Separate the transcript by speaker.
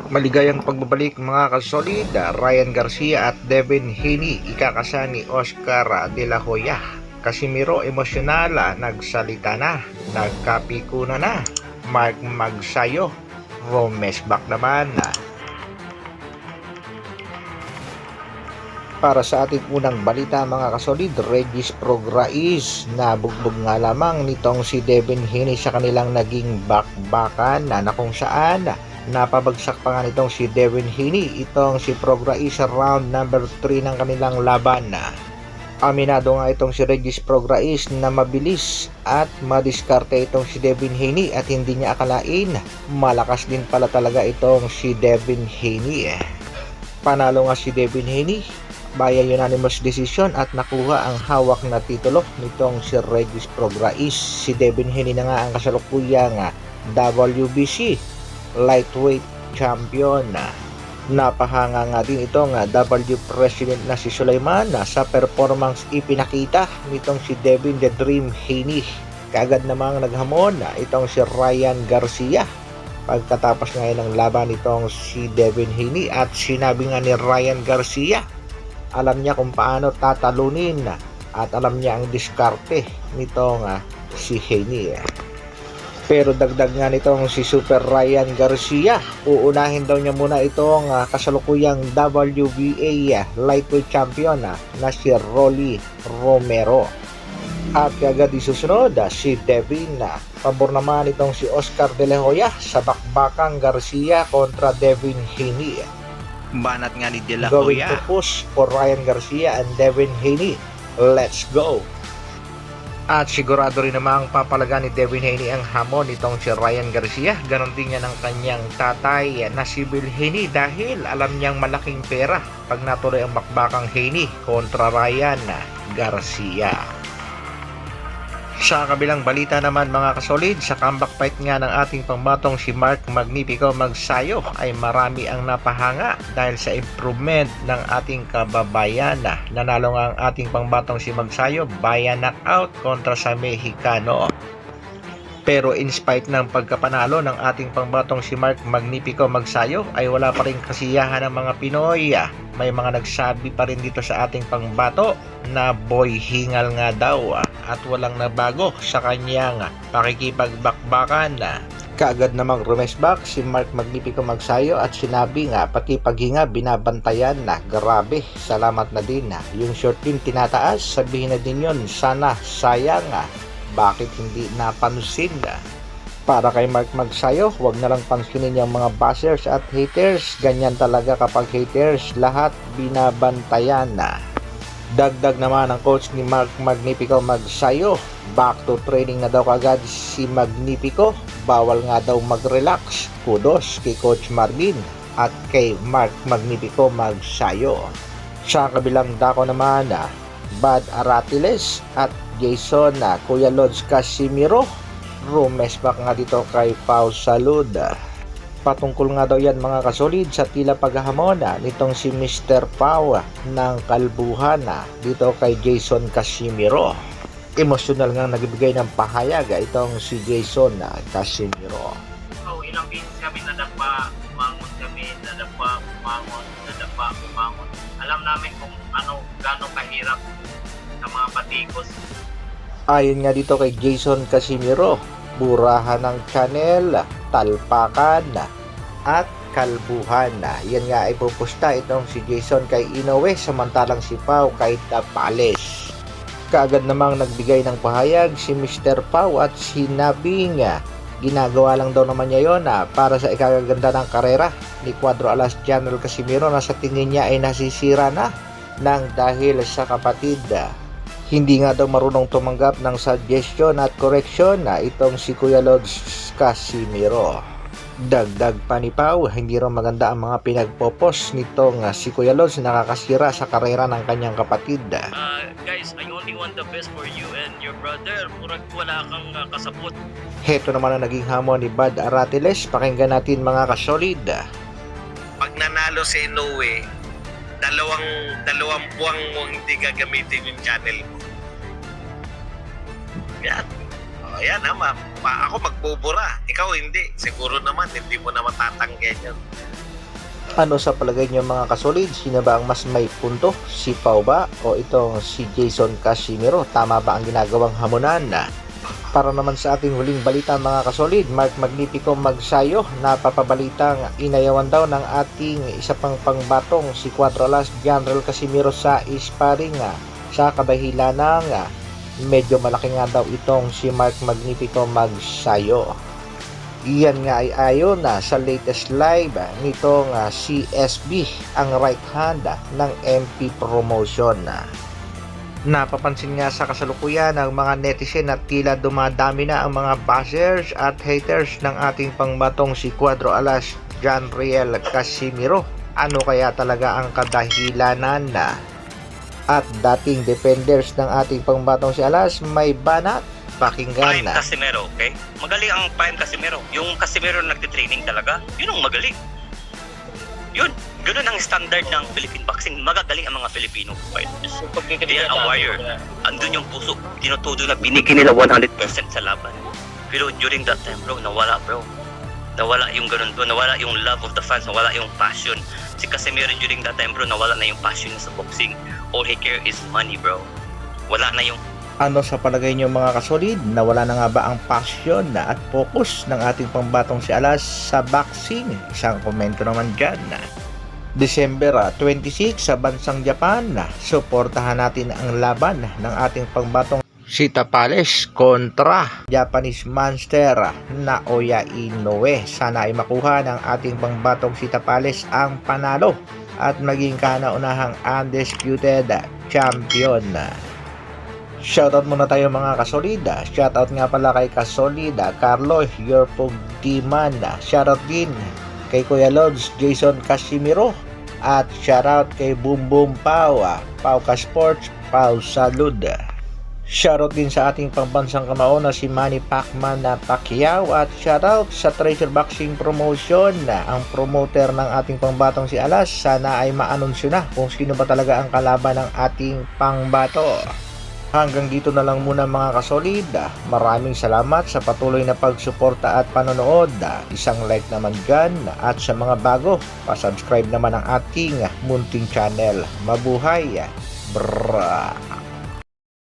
Speaker 1: Maligayang pagbabalik mga kasolid, Ryan Garcia at Devin Haney ikakasa ni Oscar de la Hoya. Casimiro emosyonal, nagsalita na, nagkapikuna na. Mark Magsayo, Romesbak naman. Para sa ating unang balita mga kasolid, Regis Prograis na bugbog nga lamang nitong si Devin Haney sa kanilang naging bakbakan na kung saan napabagsak pa nga nitong si Devin Haney itong si Prograis sa round number 3 ng kanilang laban. Aminado nga itong si Regis Prograis na mabilis at madiskarte itong si Devin Haney at hindi niya akalain malakas din pala talaga itong si Devin Haney. Panalo nga si Devin Haney via unanimous decision at nakuha ang hawak na titulo nitong si Regis Prograis. Si Devin Haney na nga ang kasalukuyang WBC lightweight champion. Napahanga nga din itong W President na si Sulaiman sa performance ipinakita nitong si Devin the Dream Haney. Kaagad namang naghamon itong si Ryan Garcia pagkatapos ngayon ng laban nitong si Devin Haney at sinabi nga ni Ryan Garcia alam niya kung paano tatalunin at alam niya ang diskarte nitong si Haney. Pero dagdag nga nitong si Super Ryan Garcia, uunahin daw niya muna itong kasalukuyang WBA lightweight champion na si Rolly Romero. At kagad isusunod si Devin. Pabor naman itong si Oscar de la Hoya sa bakbakang Garcia kontra Devin Haney.
Speaker 2: Banat nga ni De La
Speaker 1: Going
Speaker 2: Hoya.
Speaker 1: to push for Ryan Garcia and Devin Haney. Let's go! At sigurado rin namang papalaga ni Devin Haney ang hamon nitong si Ryan Garcia. Ganon din niya ng kanyang tatay na si Bill Haney dahil alam niyang malaking pera pag natuloy ang bakbakang Haney kontra Ryan Garcia. Sa kabilang balita naman mga kasolid, sa comeback fight nga ng ating pambatong si Mark Magnifico Magsayo ay marami ang napahanga dahil sa improvement ng ating kababayan. Nanalo nga ang ating pambatong si Magsayo via knockout kontra sa Mexicano. Pero in spite ng pagkapanalo ng ating pangbatong si Mark Magnifico Magsayo ay wala pa rin kasiyahan ng mga Pinoy. May mga nagsabi pa rin dito sa ating pangbato na boy hingal nga daw at walang nabago sa kanyang pakikipagbakbakan. Kaagad namang rumesbak si Mark Magnifico Magsayo at sinabi nga pati paghinga binabantayan na. Grabe, salamat na din. Yung short din tinataas, sabihin na din yun, sana sayang bakit hindi napansin. Para kay Mark Magsayo, huwag na lang pansinin yung mga bashers at haters. Ganyan talaga kapag haters, lahat binabantayan na. Dagdag naman ang coach ni Mark Magnifico Magsayo, back to training na daw kagad si Magnifico. Bawal nga daw mag-relax. Kudos kay Coach Marvin at kay Mark Magnifico Magsayo. Sa kabilang dako naman, Bad Aratiles at Jason Kuya Lods Casimiro, rumesbak nga dito kay Pau Salud. Patungkol nga daw yan mga kasolid sa tila paghahamon nitong si Mr. Pau ng kalbuhan dito kay Jason Casimiro. Emosyonal nga nagbigay ng pahayag itong si Jason Casimiro.
Speaker 3: So, ilang beses kami nadapa, umangon kami, nadapa, umangon, nadapa, umangon. Alam namin kung gano'ng kahirap sa mga patikos.
Speaker 1: Ayon nga dito kay Jason Casimiro, burahan ng channel, talpakan at kalbuhan. Yan nga ay pupusta itong si Jason kay Inoue samantalang si Pau kay Tapales. Kaagad namang nagbigay ng pahayag si Mr. Pau at sinabi nga ginagawa lang daw naman niya yon para sa ikagaganda ng karera ni Cuadro Alas Channel Casimiro na sa tingin niya ay nasisira na nang dahil sa kapatid. Hindi nga daw marunong tumanggap ng suggestion at correction itong si Kuya Lods Casimiro. Dagdag pa ni Pau, hindi raw maganda ang mga pinagpopos nitong si Kuya Lods nakakasira sa karera ng kanyang kapatid.
Speaker 3: Guys, I only
Speaker 4: wishing one the best for you and your brother. Murag wala kang kasabot.
Speaker 1: Heto naman ang naging hamon ni Bad Aratiles. Pakinggan natin mga kasolid.
Speaker 5: Pag nanalo si Inoue, dalawang buwang mo hindi gagamitin yung channel mo. Yan. O, yan ha, ako magbubura. Ikaw hindi. Siguro naman, hindi mo na matatanggen yun.
Speaker 1: Ano sa palagay niyo mga kasolid? Sino ba ang mas may punto? Si Pau ba o itong si Jason Casimiro? Tama ba ang ginagawang hamunan? Para naman sa ating huling balita mga kasolid, Mark Magnifico magsayo, napapabalitang inayawan daw ng ating isa pang pangbatong si Cuadro-Alas General Casimiro sa sparring sa kadahilan ng medyo malaki nga daw itong si Mark Magnifico magsayo. Iyan nga ay ayon sa latest live nitong CSB, ang right hand ng MP Promotion. Napapansin nga sa kasalukuyan ng mga netizen at tila dumadami na ang mga bashers at haters ng ating pangbatong si Cuadro-Alas Janriel Casimiro. Ano kaya talaga ang kadahilanan na? At dating defenders ng ating pangbatong si Alas may banat. Pakinggan
Speaker 4: Prime
Speaker 1: na.
Speaker 4: Casimiro, okay? Magaling ang Prime Casimiro. Yung Casimiro na nagtitraining talaga, yun ang magaling. Yun, ganun ang standard ng Philippine boxing. Magagaling ang mga Filipino fighters. They are a warrior. Andun yung puso. Tinutudo na binigyan nila 100% sa laban. Pero during that time, bro, nawala, bro. Nawala yung ganun, bro. Nawala yung love of the fans. Nawala yung passion. Si Casimiro during that time, bro, nawala na yung passion sa boxing. All he care is money, bro. Wala na yung
Speaker 1: Ano sa palagay niyo mga kasolid? Nawala na nga ba ang passion at focus ng ating pangbatong si Alas sa boxing? Isang komento naman dyan. December 26 sa bansang Japan, suportahan natin ang laban ng ating pangbatong si Tapales kontra Japanese monster Naoya Inoue. Sana ay makuha ng ating pangbatong si Tapales ang panalo at maging kanaunahang undisputed champion. Shoutout muna tayo mga kasolida. Shoutout nga pala kay kasolida Carlo Yorpugdiman. Shoutout din kay Kuya Lods Jason Casimiro. At shoutout kay Boom Boom Pau, Pau Ka Sports, Pau Salud. Shoutout din sa ating pambansang kamao na si Manny Pacman Pacquiao. At shoutout sa Treasure Boxing Promotion, ang promoter ng ating pangbatong si Alas. Sana ay maanunsyo na kung sino ba talaga ang kalaban ng ating pangbato. Hanggang dito na lang muna mga kasolid. Maraming salamat sa patuloy na pagsuporta at panonood. Isang like naman dyan. At sa mga bago, pasubscribe naman ang ating munting channel. Mabuhay! Brrrr!